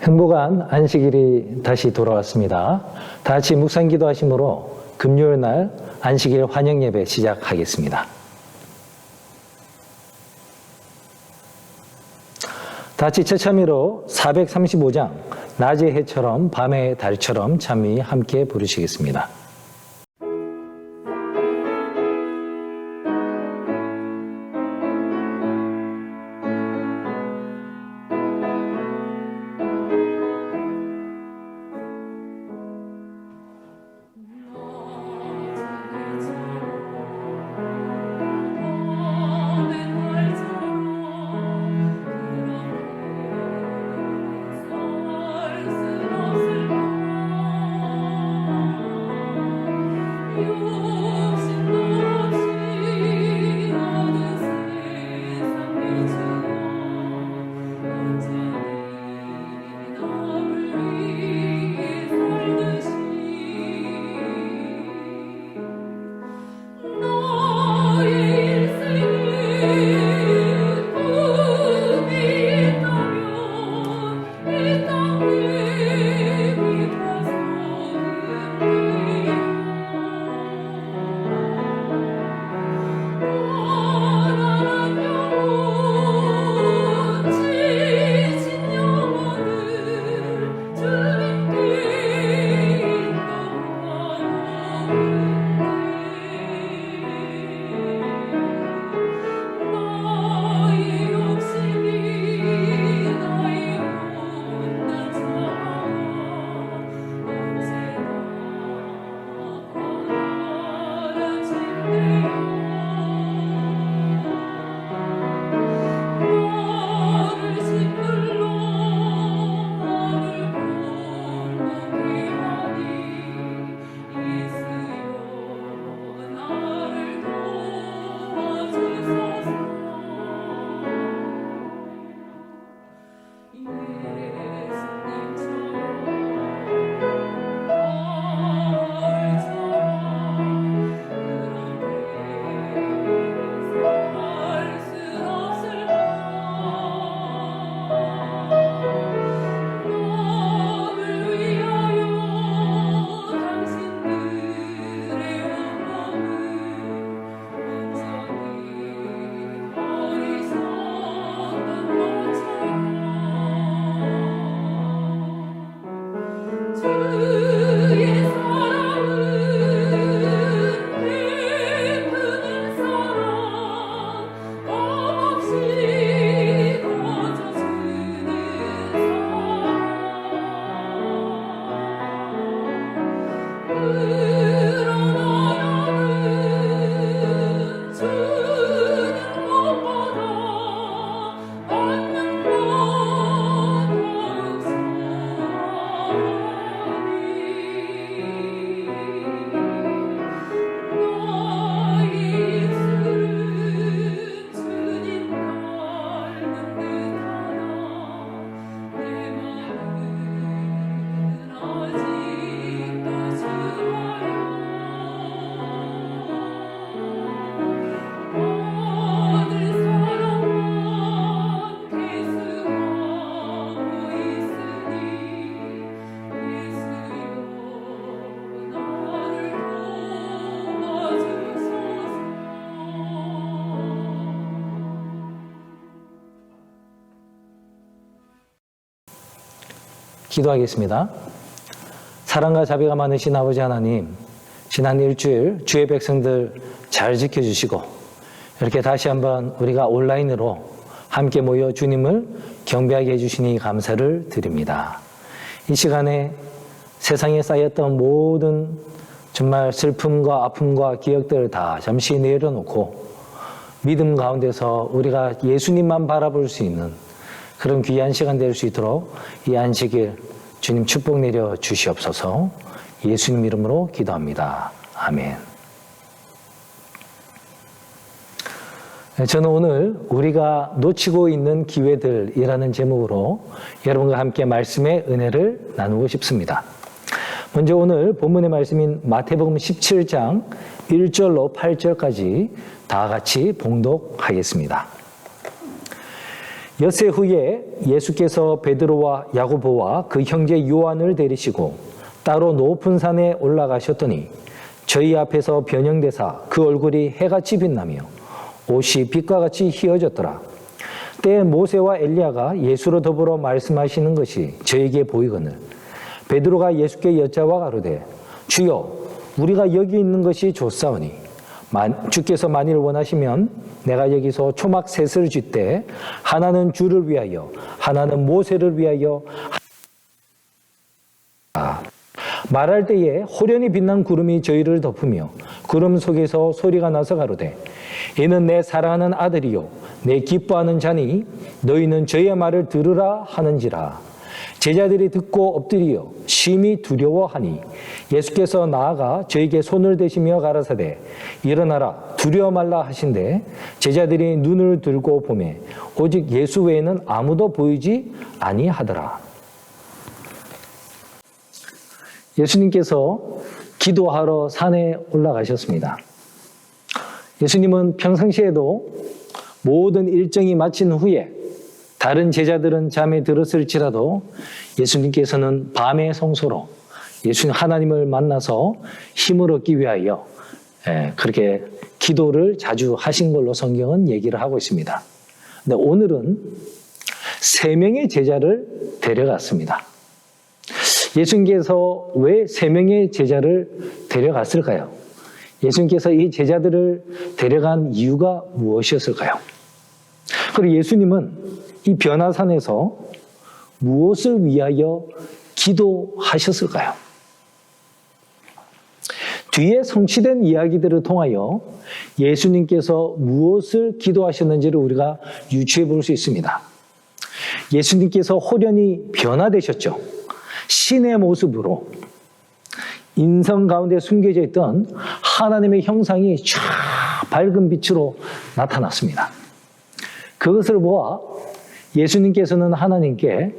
행복한 안식일이 다시 돌아왔습니다. 다 같이 묵상 기도하심으로 금요일 날 안식일 환영 예배 시작하겠습니다. 다 같이 처참히로 435장 낮의 해처럼 밤의 달처럼 참히 함께 부르시겠습니다. 기도하겠습니다. 사랑과 자비가 많으신 아버지 하나님, 지난 일주일 주의 백성들 잘 지켜주시고 이렇게 다시 한번 우리가 온라인으로 함께 모여 주님을 경배하게 해주시니 감사를 드립니다. 이 시간에 세상에 쌓였던 모든 정말 슬픔과 아픔과 기억들을 다 잠시 내려놓고 믿음 가운데서 우리가 예수님만 바라볼 수 있는 그런 귀한 시간 될 수 있도록 이 안식일 주님 축복 내려 주시옵소서. 예수님 이름으로 기도합니다. 아멘. 저는 오늘 우리가 놓치고 있는 기회들이라는 제목으로 여러분과 함께 말씀의 은혜를 나누고 싶습니다. 먼저 오늘 본문의 말씀인 마태복음 17장 1절로 8절까지 다 같이 봉독하겠습니다. 엿새 후에 예수께서 베드로와 야고보와 그 형제 요한을 데리시고 따로 높은 산에 올라가셨더니 저희 앞에서 변형되사 그 얼굴이 해같이 빛나며 옷이 빛과 같이 희어졌더라. 때에 모세와 엘리야가 예수로 더불어 말씀하시는 것이 저에게 보이거늘 베드로가 예수께 여짜와 가로되 주여 우리가 여기 있는 것이 좋사오니 주께서 만일 원하시면 내가 여기서 초막 셋을 쥐때 하나는 주를 위하여 하나는 모세를 위하여 말할 때에 호련히 빛난 구름이 저희를 덮으며 구름 속에서 소리가 나서 가로되 이는 내 사랑하는 아들이요 내 기뻐하는 자니 너희는 저의 말을 들으라 하는지라. 제자들이 듣고 엎드리어 심히 두려워하니 예수께서 나아가 저에게 손을 대시며 가라사대 일어나라 두려워 말라 하신대 제자들이 눈을 들고 보매 오직 예수 외에는 아무도 보이지 아니하더라. 예수님께서 기도하러 산에 올라가셨습니다. 예수님은 평상시에도 모든 일정이 마친 후에 다른 제자들은 잠에 들었을지라도 예수님께서는 밤의 성소로 예수님 하나님을 만나서 힘을 얻기 위하여 그렇게 기도를 자주 하신 걸로 성경은 얘기를 하고 있습니다. 근데 오늘은 3명의 제자를 데려갔습니다. 예수님께서 왜 3명의 제자를 데려갔을까요? 예수님께서 이 제자들을 데려간 이유가 무엇이었을까요? 그리고 예수님은 이 변화산에서 무엇을 위하여 기도하셨을까요? 뒤에 성취된 이야기들을 통하여 예수님께서 무엇을 기도하셨는지를 우리가 유추해 볼 수 있습니다. 예수님께서 호련히 변화되셨죠. 신의 모습으로 인성 가운데 숨겨져 있던 하나님의 형상이 쫙 밝은 빛으로 나타났습니다. 그것을 보아 예수님께서는 하나님께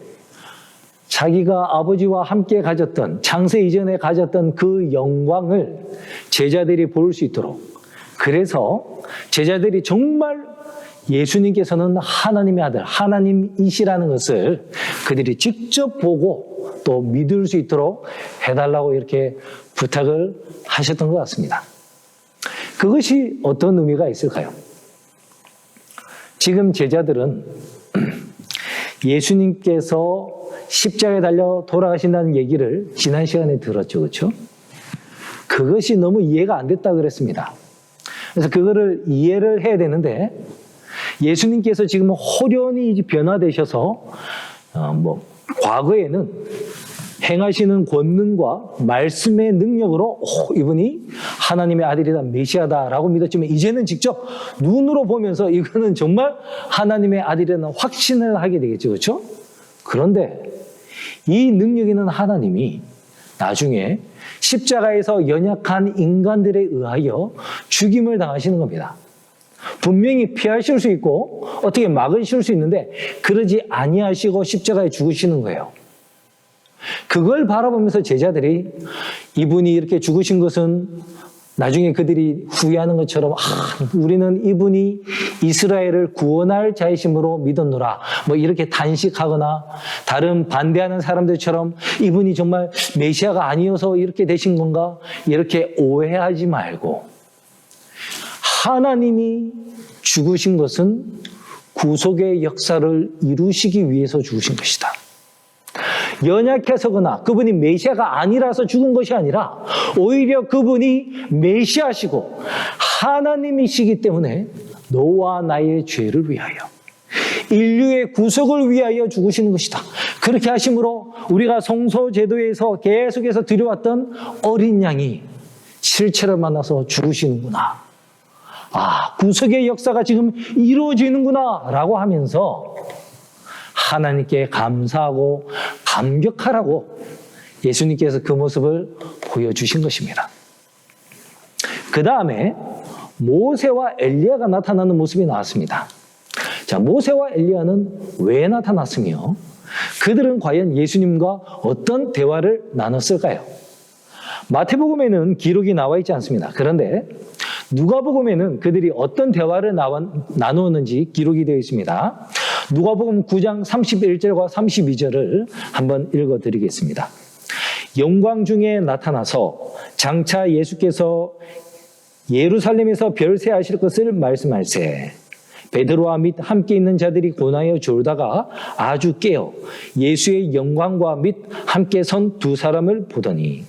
자기가 아버지와 함께 가졌던 창세 이전에 가졌던 그 영광을 제자들이 볼 수 있도록 그래서 제자들이 정말 예수님께서는 하나님의 아들, 하나님이시라는 것을 그들이 직접 보고 또 믿을 수 있도록 해달라고 이렇게 부탁을 하셨던 것 같습니다. 그것이 어떤 의미가 있을까요? 지금 제자들은 예수님께서 십자가에 달려 돌아가신다는 얘기를 지난 시간에 들었죠. 그렇죠? 그것이 너무 이해가 안 됐다 그랬습니다. 그래서 그거를 이해를 해야 되는데 예수님께서 지금 호련히 변화되셔서 과거에는 행하시는 권능과 말씀의 능력으로 이분이 하나님의 아들이다 메시아다라고 믿었지만 이제는 직접 눈으로 보면서 이거는 정말 하나님의 아들이라는 확신을 하게 되겠죠. 그렇죠? 그런데 이 능력 있는 하나님이 나중에 십자가에서 연약한 인간들에 의하여 죽임을 당하시는 겁니다. 분명히 피하실 수 있고 어떻게 막으실 수 있는데 그러지 아니하시고 십자가에 죽으시는 거예요. 그걸 바라보면서 제자들이 이분이 이렇게 죽으신 것은 나중에 그들이 후회하는 것처럼 우리는 이분이 이스라엘을 구원할 자이심으로 믿었노라 이렇게 단식하거나 다른 반대하는 사람들처럼 이분이 정말 메시아가 아니어서 이렇게 되신 건가 이렇게 오해하지 말고 하나님이 죽으신 것은 구속의 역사를 이루시기 위해서 죽으신 것이다. 연약해서거나 그분이 메시아가 아니라서 죽은 것이 아니라 오히려 그분이 메시아시고 하나님이시기 때문에 너와 나의 죄를 위하여 인류의 구속을 위하여 죽으시는 것이다. 그렇게 하심으로 우리가 성소제도에서 계속해서 드려왔던 어린 양이 실체를 만나서 죽으시는구나. 구속의 역사가 지금 이루어지는구나 라고 하면서 하나님께 감사하고 감격하라고 예수님께서 그 모습을 보여주신 것입니다. 그 다음에 모세와 엘리야가 나타나는 모습이 나왔습니다. 자, 모세와 엘리야는 왜 나타났으며 그들은 과연 예수님과 어떤 대화를 나눴을까요? 마태복음에는 기록이 나와 있지 않습니다. 그런데 누가복음에는 그들이 어떤 대화를 나누었는지 기록이 되어 있습니다. 누가복음 9장 31절과 32절을 한번 읽어드리겠습니다. 영광 중에 나타나서 장차 예수께서 예루살렘에서 별세하실 것을 말씀할세. 베드로와 및 함께 있는 자들이 고나여 졸다가 아주 깨어 예수의 영광과 및 함께 선 두 사람을 보더니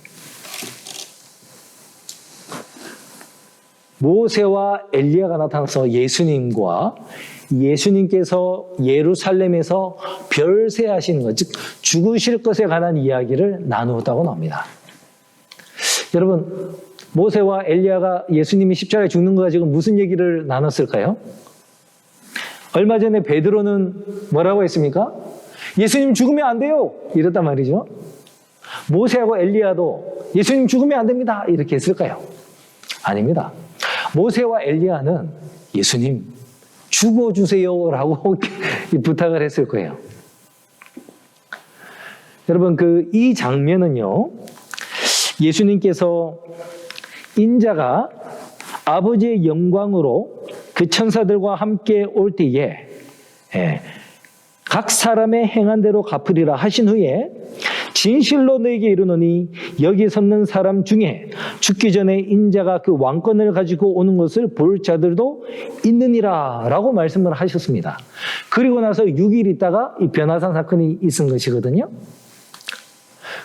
모세와 엘리야가 나타나서 예수님께서 예루살렘에서 별세하시는 것, 즉 죽으실 것에 관한 이야기를 나누었다고 나옵니다. 여러분, 모세와 엘리야가 예수님이 십자가에 죽는 거 가지고 무슨 얘기를 나눴을까요? 얼마 전에 베드로는 뭐라고 했습니까? 예수님 죽으면 안 돼요! 이랬단 말이죠. 모세하고 엘리야도 예수님 죽으면 안 됩니다! 이렇게 했을까요? 아닙니다. 모세와 엘리야는 예수님 죽어주세요 라고 부탁을 했을 거예요. 여러분, 이 장면은요, 예수님께서 인자가 아버지의 영광으로 그 천사들과 함께 올 때에 각 사람의 행한 대로 갚으리라 하신 후에 진실로 너에게 이르노니 여기 섰는 사람 중에 죽기 전에 인자가 그 왕권을 가지고 오는 것을 볼 자들도 있느니라 라고 말씀을 하셨습니다. 그리고 나서 6일 있다가 이 변화산 사건이 있은 것이거든요.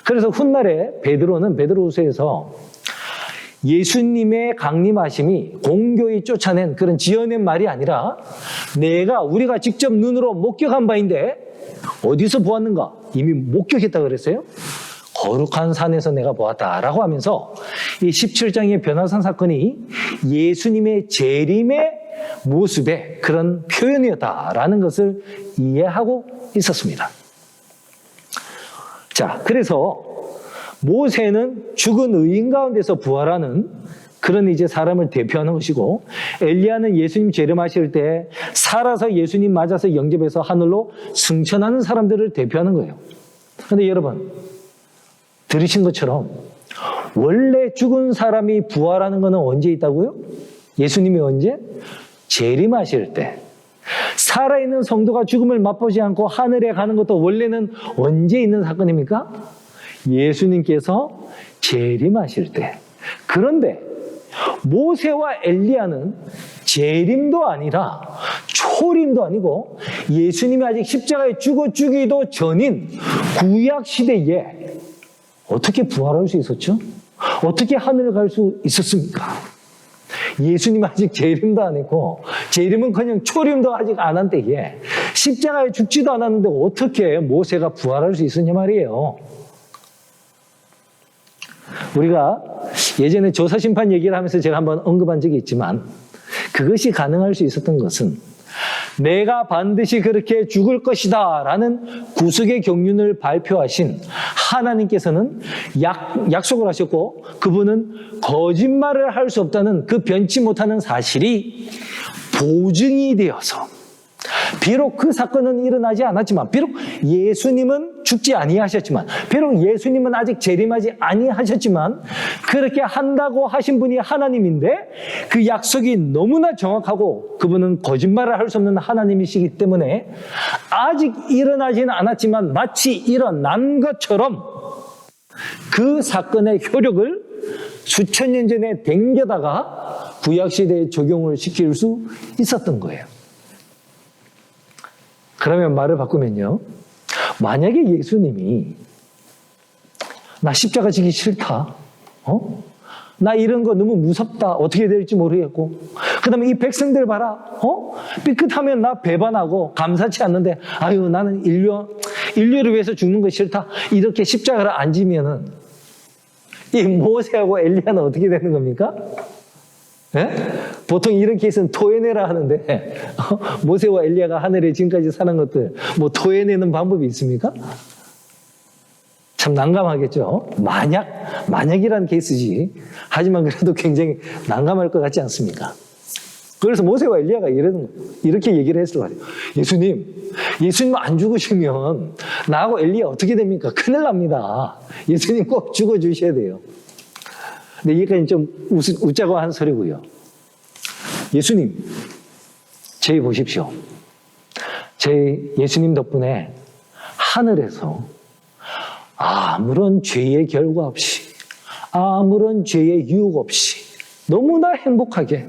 그래서 훗날에 베드로후서에서 예수님의 강림하심이 공교히 쫓아낸 그런 지어낸 말이 아니라 우리가 직접 눈으로 목격한 바인데 어디서 보았는가? 이미 목격했다 그랬어요. 거룩한 산에서 내가 보았다라고 하면서 이 17장의 변화산 사건이 예수님의 재림의 모습의 그런 표현이었다라는 것을 이해하고 있었습니다. 자, 그래서 모세는 죽은 의인 가운데서 부활하는 그런 이제 사람을 대표하는 것이고, 엘리야는 예수님 재림하실 때 살아서 예수님 맞아서 영접해서 하늘로 승천하는 사람들을 대표하는 거예요. 그런데 여러분, 들으신 것처럼 원래 죽은 사람이 부활하는 것은 언제 있다고요? 예수님이 언제? 재림하실 때. 살아있는 성도가 죽음을 맛보지 않고 하늘에 가는 것도 원래는 언제 있는 사건입니까? 예수님께서 재림하실 때. 그런데 모세와 엘리야는 재림도 아니라 초림도 아니고 예수님이 아직 십자가에 죽기도 전인 구약 시대에 어떻게 부활할 수 있었죠? 어떻게 하늘을 갈 수 있었습니까? 예수님 아직 재림도 안 했고 재림은커녕 초림도 아직 안 한 때에 십자가에 죽지도 않았는데 어떻게 모세가 부활할 수 있었냐 말이에요. 우리가 예전에 조사심판 얘기를 하면서 제가 한번 언급한 적이 있지만, 그것이 가능할 수 있었던 것은 내가 반드시 그렇게 죽을 것이다 라는 구속의 경륜을 발표하신 하나님께서는 약속을 하셨고, 그분은 거짓말을 할 수 없다는 그 변치 못하는 사실이 보증이 되어서, 비록 그 사건은 일어나지 않았지만, 비록 예수님은 죽지 아니하셨지만, 비록 예수님은 아직 재림하지 아니하셨지만, 그렇게 한다고 하신 분이 하나님인데 그 약속이 너무나 정확하고 그분은 거짓말을 할 수 없는 하나님이시기 때문에 아직 일어나지는 않았지만 마치 일어난 것처럼 그 사건의 효력을 수천 년 전에 당겨다가 구약시대에 적용을 시킬 수 있었던 거예요. 그러면 말을 바꾸면요, 만약에 예수님이 나 십자가 지기 싫다, 나 이런 거 너무 무섭다, 어떻게 될지 모르겠고, 그 다음에 이 백성들 봐라, 삐끗하면 나 배반하고 감사치 않는데, 아유 나는 인류를 위해서 죽는 거 싫다, 이렇게 십자가를 안 지면은 이 모세하고 엘리야는 어떻게 되는 겁니까? 예? 보통 이런 케이스는 토해내라 하는데 모세와 엘리야가 하늘에 지금까지 사는 것들 뭐 토해내는 방법이 있습니까? 참 난감하겠죠. 만약이라는 케이스지. 하지만 그래도 굉장히 난감할 것 같지 않습니까? 그래서 모세와 엘리야가 이렇게 얘기를 했을 거예요. 예수님 안 죽으시면 나하고 엘리야 어떻게 됩니까? 큰일 납니다. 예수님 꼭 죽어주셔야 돼요. 근데 여기까지 좀 웃자고 한 소리고요. 예수님, 저희 보십시오. 제 예수님 덕분에 하늘에서 아무런 죄의 결과 없이, 아무런 죄의 유혹 없이 너무나 행복하게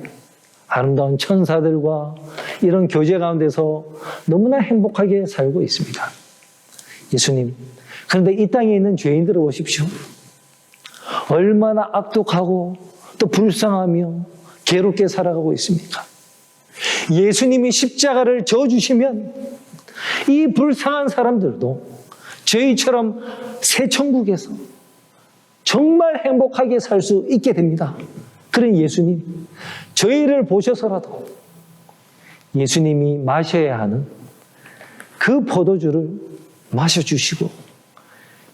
아름다운 천사들과 이런 교제 가운데서 너무나 행복하게 살고 있습니다. 예수님, 그런데 이 땅에 있는 죄인들을 보십시오. 얼마나 악독하고 또 불쌍하며 괴롭게 살아가고 있습니까? 예수님이 십자가를 져주시면 이 불쌍한 사람들도 저희처럼 새 천국에서 정말 행복하게 살 수 있게 됩니다. 그런 예수님, 저희를 보셔서라도 예수님이 마셔야 하는 그 포도주를 마셔주시고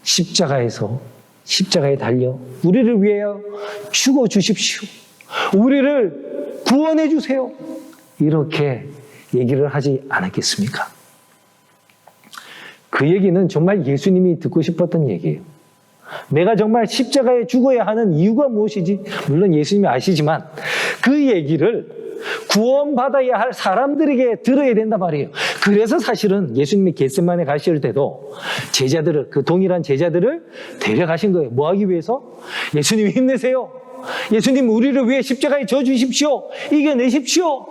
십자가에 달려 우리를 위하여 죽어주십시오. 우리를 구원해 주세요. 이렇게 얘기를 하지 않았겠습니까? 그 얘기는 정말 예수님이 듣고 싶었던 얘기예요. 내가 정말 십자가에 죽어야 하는 이유가 무엇이지? 물론 예수님이 아시지만 그 얘기를 구원받아야 할 사람들에게 들어야 된단 말이에요. 그래서 사실은 예수님이 겟세마네 가실 때도 제자들을, 그 동일한 제자들을 데려가신 거예요. 뭐 하기 위해서? 예수님 힘내세요. 예수님 우리를 위해 십자가에 져주십시오. 이겨내십시오.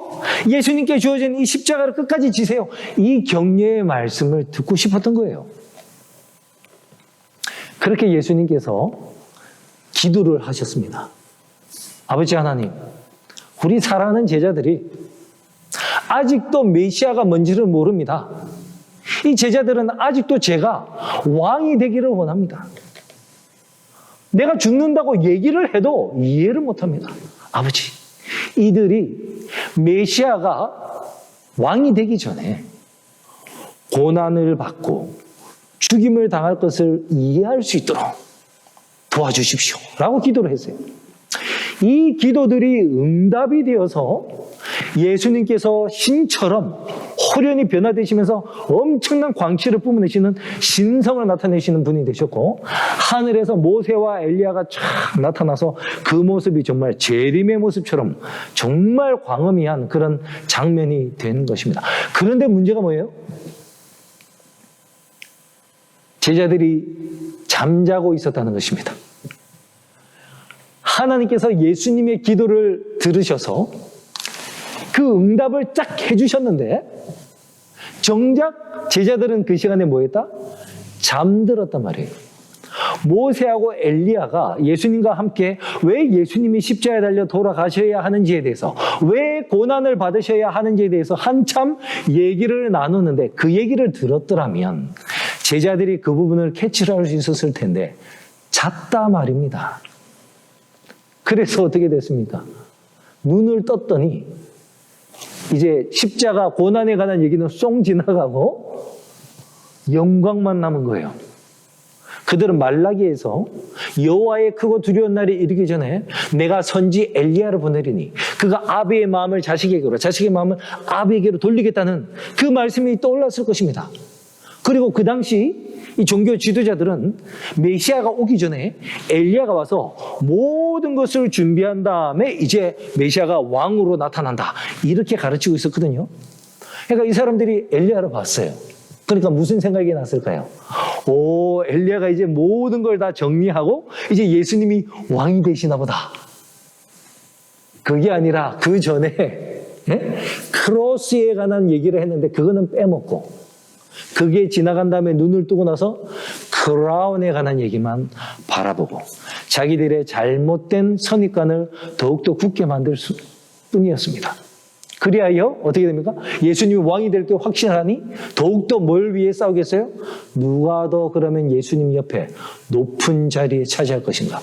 예수님께 주어진 이 십자가를 끝까지 지세요. 이 격려의 말씀을 듣고 싶었던 거예요. 그렇게 예수님께서 기도를 하셨습니다. 아버지 하나님, 우리 사랑하는 제자들이 아직도 메시아가 뭔지를 모릅니다. 이 제자들은 아직도 제가 왕이 되기를 원합니다. 내가 죽는다고 얘기를 해도 이해를 못합니다. 아버지, 이들이 메시아가 왕이 되기 전에 고난을 받고 죽임을 당할 것을 이해할 수 있도록 도와주십시오. 라고 기도를 했어요. 이 기도들이 응답이 되어서 예수님께서 신처럼 호련히 변화되시면서 엄청난 광채를 뿜어내시는 신성을 나타내시는 분이 되셨고, 하늘에서 모세와 엘리야가 쫙 나타나서 그 모습이 정말 재림의 모습처럼 정말 광음이한 그런 장면이 된 것입니다. 그런데 문제가 뭐예요? 제자들이 잠자고 있었다는 것입니다. 하나님께서 예수님의 기도를 들으셔서 그 응답을 쫙 해주셨는데 정작 제자들은 그 시간에 뭐 했다? 잠들었단 말이에요. 모세하고 엘리야가 예수님과 함께 왜 예수님이 십자가에 달려 돌아가셔야 하는지에 대해서, 왜 고난을 받으셔야 하는지에 대해서 한참 얘기를 나누는데 그 얘기를 들었더라면 제자들이 그 부분을 캐치를 할 수 있었을 텐데 잤다 말입니다. 그래서 어떻게 됐습니까? 눈을 떴더니 이제 십자가 고난에 관한 얘기는 쏙 지나가고 영광만 남은 거예요. 그들은 말라기에서 여호와의 크고 두려운 날이 이르기 전에 내가 선지 엘리야를 보내리니 그가 아비의 마음을 자식에게로, 자식의 마음을 아비에게로 돌리겠다는 그 말씀이 떠올랐을 것입니다. 그리고 그 당시 이 종교 지도자들은 메시아가 오기 전에 엘리야가 와서 모든 것을 준비한 다음에 이제 메시아가 왕으로 나타난다, 이렇게 가르치고 있었거든요. 그러니까 이 사람들이 엘리야를 봤어요. 그러니까 무슨 생각이 났을까요? 오, 엘리야가 이제 모든 걸 다 정리하고 이제 예수님이 왕이 되시나 보다. 그게 아니라 그 전에 크로스에 관한 얘기를 했는데 그거는 빼먹고, 그게 지나간 다음에 눈을 뜨고 나서 크라운에 관한 얘기만 바라보고 자기들의 잘못된 선입관을 더욱더 굳게 만들 뿐이었습니다. 그리하여 어떻게 됩니까? 예수님이 왕이 될 때 확신하니 더욱더 뭘 위해 싸우겠어요? 누가 더 그러면 예수님 옆에 높은 자리에 차지할 것인가?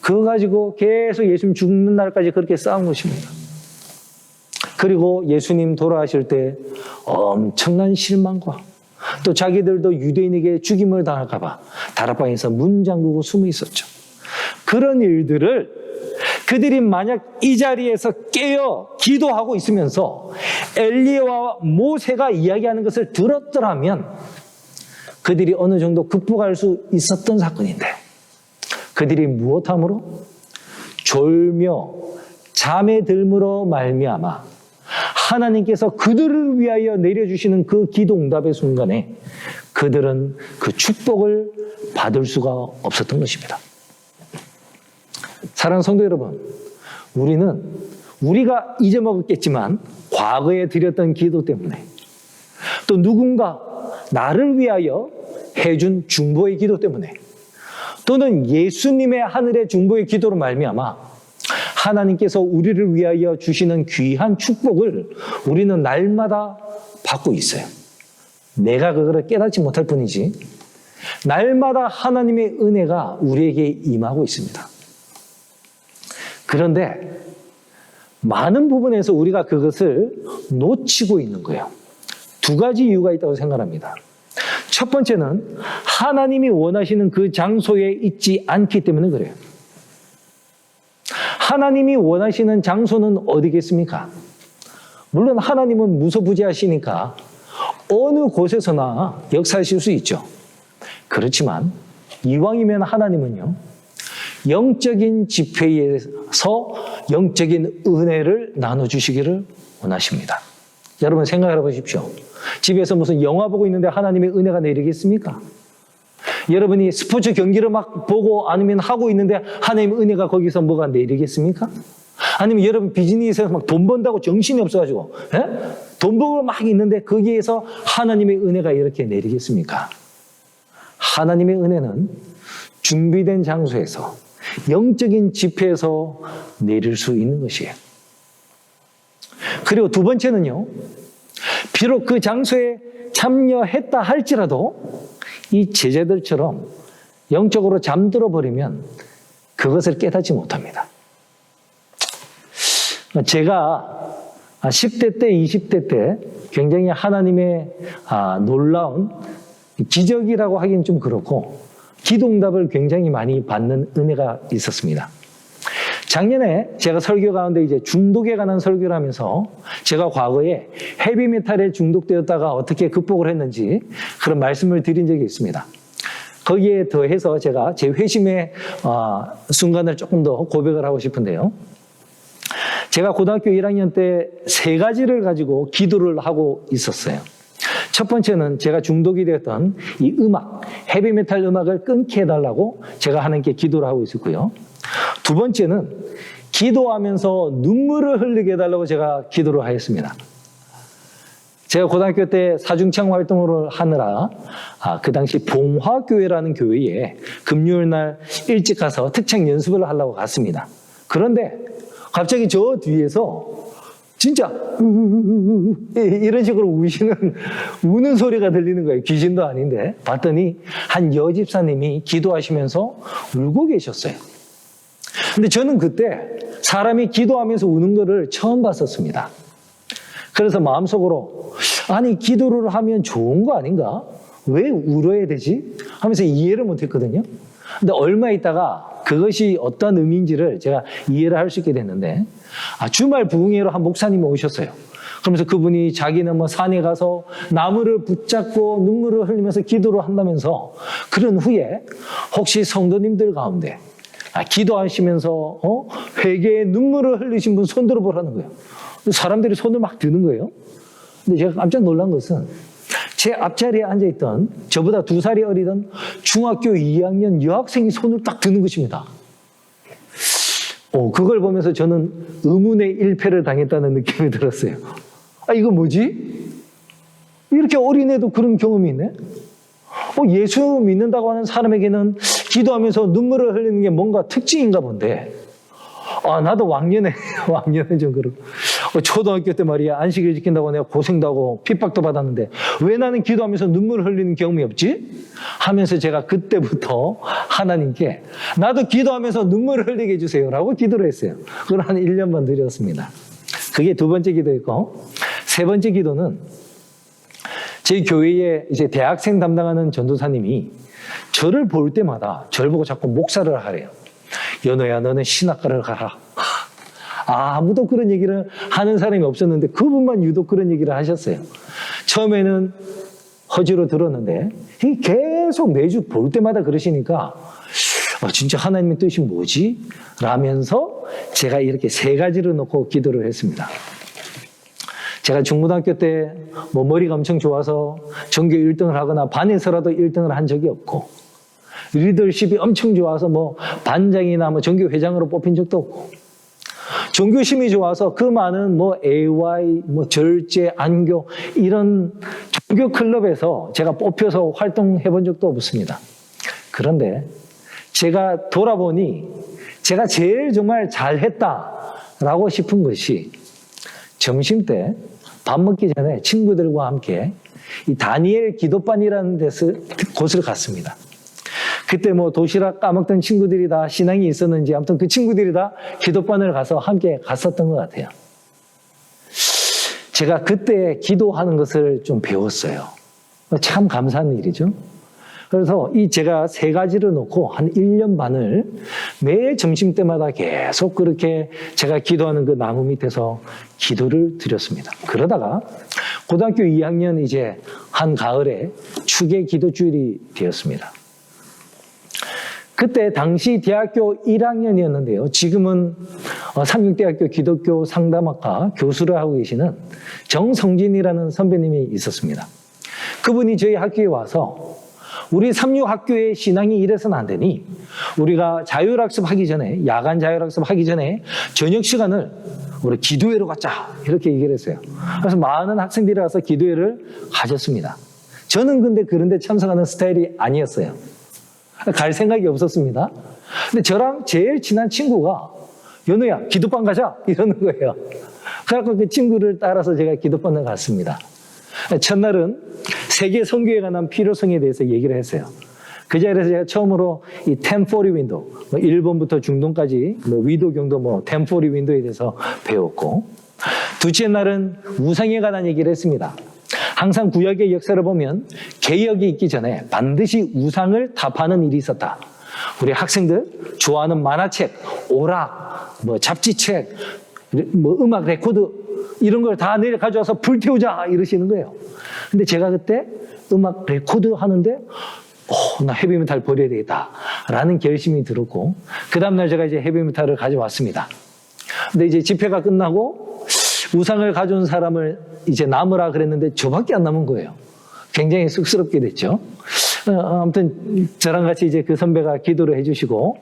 그거 가지고 계속 예수님 죽는 날까지 그렇게 싸운 것입니다. 그리고 예수님 돌아가실 때 엄청난 실망과 또 자기들도 유대인에게 죽임을 당할까 봐 다락방에서 문 잠그고 숨어 있었죠. 그런 일들을 그들이 만약 이 자리에서 깨어 기도하고 있으면서 엘리야와 모세가 이야기하는 것을 들었더라면 그들이 어느 정도 극복할 수 있었던 사건인데, 그들이 무엇함으로? 졸며 잠에 들므로 말미암아 하나님께서 그들을 위하여 내려주시는 그 기도 응답의 순간에 그들은 그 축복을 받을 수가 없었던 것입니다. 사랑하는 성도 여러분, 우리가 잊어먹었겠지만 과거에 드렸던 기도 때문에 또 누군가 나를 위하여 해준 중보의 기도 때문에 또는 예수님의 하늘의 중보의 기도로 말미암아 하나님께서 우리를 위하여 주시는 귀한 축복을 우리는 날마다 받고 있어요. 내가 그거를 깨닫지 못할 뿐이지 날마다 하나님의 은혜가 우리에게 임하고 있습니다. 그런데 많은 부분에서 우리가 그것을 놓치고 있는 거예요. 두 가지 이유가 있다고 생각합니다. 첫 번째는 하나님이 원하시는 그 장소에 있지 않기 때문에 그래요. 하나님이 원하시는 장소는 어디겠습니까? 물론 하나님은 무소부지하시니까 어느 곳에서나 역사하실 수 있죠. 그렇지만 이왕이면 하나님은요, 영적인 집회에서 영적인 은혜를 나눠주시기를 원하십니다. 여러분 생각해 보십시오. 집에서 무슨 영화 보고 있는데 하나님의 은혜가 내리겠습니까? 여러분이 스포츠 경기를 막 보고 아니면 하고 있는데 하나님의 은혜가 거기서 뭐가 내리겠습니까? 아니면 여러분 비즈니스에서 막 돈 번다고 정신이 없어가지고 돈 벌고 막 있는데 거기에서 하나님의 은혜가 이렇게 내리겠습니까? 하나님의 은혜는 준비된 장소에서 영적인 집회에서 내릴 수 있는 것이에요. 그리고 두 번째는요, 비록 그 장소에 참여했다 할지라도 이 제자들처럼 영적으로 잠들어 버리면 그것을 깨닫지 못합니다. 제가 10대 때, 20대 때 굉장히 하나님의 놀라운 기적이라고 하기는 좀 그렇고 기도응답을 굉장히 많이 받는 은혜가 있었습니다. 작년에 제가 설교 가운데 이제 중독에 관한 설교를 하면서 제가 과거에 헤비메탈에 중독되었다가 어떻게 극복을 했는지 그런 말씀을 드린 적이 있습니다. 거기에 더해서 제가 제 회심의 순간을 조금 더 고백을 하고 싶은데요. 제가 고등학교 1학년 때 세 가지를 가지고 기도를 하고 있었어요. 첫 번째는 제가 중독이 되었던 이 음악, 헤비메탈 음악을 끊게 해달라고 제가 하나님께 기도를 하고 있었고요. 두 번째는 기도하면서 눈물을 흘리게 해달라고 제가 기도를 하였습니다. 제가 고등학교 때 사중창 활동을 하느라 그 당시 봉화교회라는 교회에 금요일 날 일찍 가서 특창 연습을 하려고 갔습니다. 그런데 갑자기 저 뒤에서 진짜 이런 식으로 우는 소리가 들리는 거예요. 귀신도 아닌데 봤더니 한 여집사님이 기도하시면서 울고 계셨어요. 근데 저는 그때 사람이 기도하면서 우는 거를 처음 봤었습니다. 그래서 마음속으로 아니 기도를 하면 좋은 거 아닌가? 왜 울어야 되지? 하면서 이해를 못했거든요. 근데 얼마 있다가 그것이 어떤 의미인지를 제가 이해를 할 수 있게 됐는데 주말 부흥회로 한 목사님이 오셨어요. 그러면서 그분이 자기는 뭐 산에 가서 나무를 붙잡고 눈물을 흘리면서 기도를 한다면서 그런 후에 혹시 성도님들 가운데 기도하시면서 회개의 눈물을 흘리신 분 손 들어보라는 거예요. 사람들이 손을 막 드는 거예요. 근데 제가 깜짝 놀란 것은 제 앞자리에 앉아있던 저보다 2살이 어리던 중학교 2학년 여학생이 손을 딱 드는 것입니다. 그걸 보면서 저는 의문의 일패를 당했다는 느낌이 들었어요. 이거 뭐지? 이렇게 어린애도 그런 경험이 있네? 예수 믿는다고 하는 사람에게는 기도하면서 눈물을 흘리는 게 뭔가 특징인가 본데 나도 왕년에 좀 그렇고 초등학교 때 말이야 안식일 지킨다고 내가 고생도 하고 핍박도 받았는데 왜 나는 기도하면서 눈물을 흘리는 경험이 없지? 하면서 제가 그때부터 하나님께 나도 기도하면서 눈물을 흘리게 해주세요 라고 기도를 했어요. 그걸 한 1년 반 드렸습니다. 그게 두 번째 기도였고 세 번째 기도는 제 교회에 이제 대학생 담당하는 전도사님이 저를 볼 때마다 저를 보고 자꾸 목사를 하래요. 연호야 너는 신학과를 가라. 아무도 그런 얘기를 하는 사람이 없었는데 그분만 유독 그런 얘기를 하셨어요. 처음에는 허지로 들었는데 계속 매주 볼 때마다 그러시니까 진짜 하나님의 뜻이 뭐지? 라면서 제가 이렇게 세 가지를 놓고 기도를 했습니다. 제가 중고등학교 때 뭐 머리가 엄청 좋아서 전교 1등을 하거나 반에서라도 1등을 한 적이 없고, 리더십이 엄청 좋아서 뭐 반장이나 뭐 전교 회장으로 뽑힌 적도 없고, 종교심이 좋아서 그 많은 뭐 AY, 뭐 절제, 안교 이런 종교 클럽에서 제가 뽑혀서 활동해 본 적도 없습니다. 그런데 제가 돌아보니 제가 제일 정말 잘했다라고 싶은 것이 점심 때 밥 먹기 전에 친구들과 함께 이 다니엘 기도반이라는 곳을 갔습니다. 그때 뭐 도시락 까먹던 친구들이 다 신앙이 있었는지 아무튼 그 친구들이 다 기도반을 가서 함께 갔었던 것 같아요. 제가 그때 기도하는 것을 좀 배웠어요. 참 감사한 일이죠. 그래서 제가 3가지를 놓고 한 1년 반을 매일 점심때마다 계속 그렇게 제가 기도하는 그 나무 밑에서 기도를 드렸습니다. 그러다가 고등학교 2학년 이제 한 가을에 추계 기도주일이 되었습니다. 그때 당시 대학교 1학년이었는데요. 지금은 삼육대학교 기독교 상담학과 교수를 하고 계시는 정성진이라는 선배님이 있었습니다. 그분이 저희 학교에 와서 우리 삼육학교의 신앙이 이래서는 안 되니 우리가 자율학습 하기 전에, 야간 자율학습 하기 전에 저녁 시간을 우리 기도회로 갖자 이렇게 얘기를 했어요. 그래서 많은 학생들이 와서 기도회를 가졌습니다. 저는 근데 그런데 참석하는 스타일이 아니었어요. 갈 생각이 없었습니다. 근데 저랑 제일 친한 친구가 연우야 기도반 가자 이러는 거예요. 그래서 그 친구를 따라서 제가 기도반을 갔습니다. 첫날은 세계 선교에 관한 필요성에 대해서 얘기를 했어요. 그 자리에서 제가 처음으로 이 1040 윈도우, 뭐 일본부터 중동까지 뭐 위도경도 뭐 1040 윈도우에 대해서 배웠고, 둘째 날은 우상에 관한 얘기를 했습니다. 항상 구약의 역사를 보면 개혁이 있기 전에 반드시 우상을 타파하는 일이 있었다. 우리 학생들 좋아하는 만화책, 오락, 뭐 잡지책, 뭐 음악 레코드 이런 걸 다 내일 가져와서 불태우자 이러시는 거예요. 근데 제가 그때 음악 레코드 하는데 나 헤비메탈 버려야 되겠다 라는 결심이 들었고, 그 다음날 제가 이제 헤비메탈을 가져왔습니다. 근데 이제 집회가 끝나고 우상을 가져온 사람을 이제 남으라 그랬는데 저밖에 안 남은 거예요. 굉장히 쑥스럽게 됐죠. 아무튼 저랑 같이 이제 그 선배가 기도를 해주시고,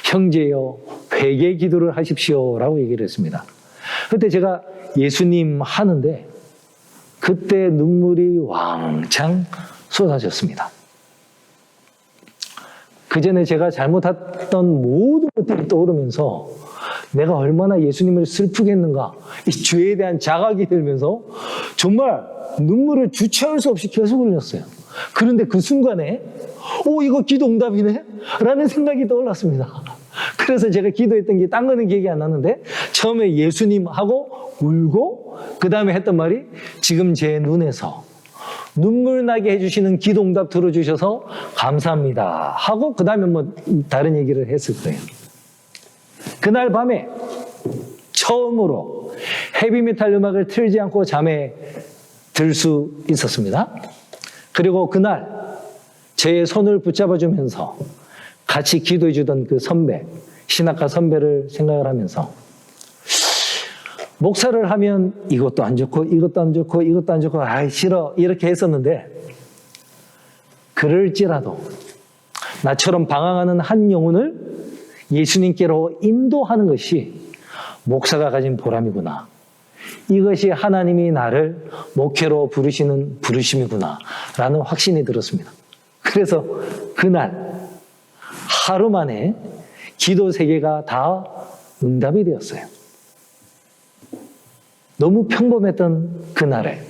형제여 회개 기도를 하십시오 라고 얘기를 했습니다. 그때 제가 예수님 하는데 그때 눈물이 왕창 쏟아졌습니다. 그 전에 제가 잘못했던 모든 것들이 떠오르면서 내가 얼마나 예수님을 슬프게 했는가, 이 죄에 대한 자각이 들면서 정말 눈물을 주체할 수 없이 계속 흘렸어요. 그런데 그 순간에 이거 기도 응답이네? 라는 생각이 떠올랐습니다. 그래서 제가 기도했던 게 딴 거는 기억이 안 나는데 처음에 예수님 하고 울고 그 다음에 했던 말이 지금 제 눈에서 눈물 나게 해주시는 기도 응답 들어주셔서 감사합니다 하고 그 다음에 뭐 다른 얘기를 했을 거예요. 그날 밤에 처음으로 헤비메탈 음악을 틀지 않고 잠에 들 수 있었습니다. 그리고 그날 제 손을 붙잡아 주면서 같이 기도해 주던 그 선배, 신학과 선배를 생각을 하면서 목사를 하면 이것도 안 좋고 이것도 안 좋고 이것도 안 좋고 아이 싫어 이렇게 했었는데, 그럴지라도 나처럼 방황하는 한 영혼을 예수님께로 인도하는 것이 목사가 가진 보람이구나. 이것이 하나님이 나를 목회로 부르시는 부르심이구나 라는 확신이 들었습니다. 그래서 그날 하루 만에 기도 3개가 다 응답이 되었어요. 너무 평범했던 그날에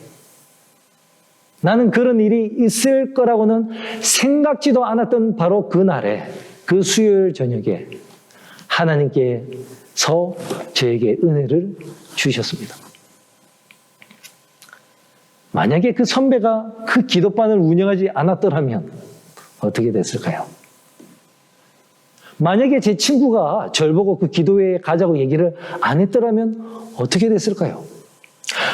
나는 그런 일이 있을 거라고는 생각지도 않았던 바로 그날에, 그 수요일 저녁에 하나님께서 저에게 은혜를 주셨습니다. 만약에 그 선배가 그 기도반을 운영하지 않았더라면 어떻게 됐을까요? 만약에 제 친구가 저를 보고 그 기도회에 가자고 얘기를 안 했더라면 어떻게 됐을까요?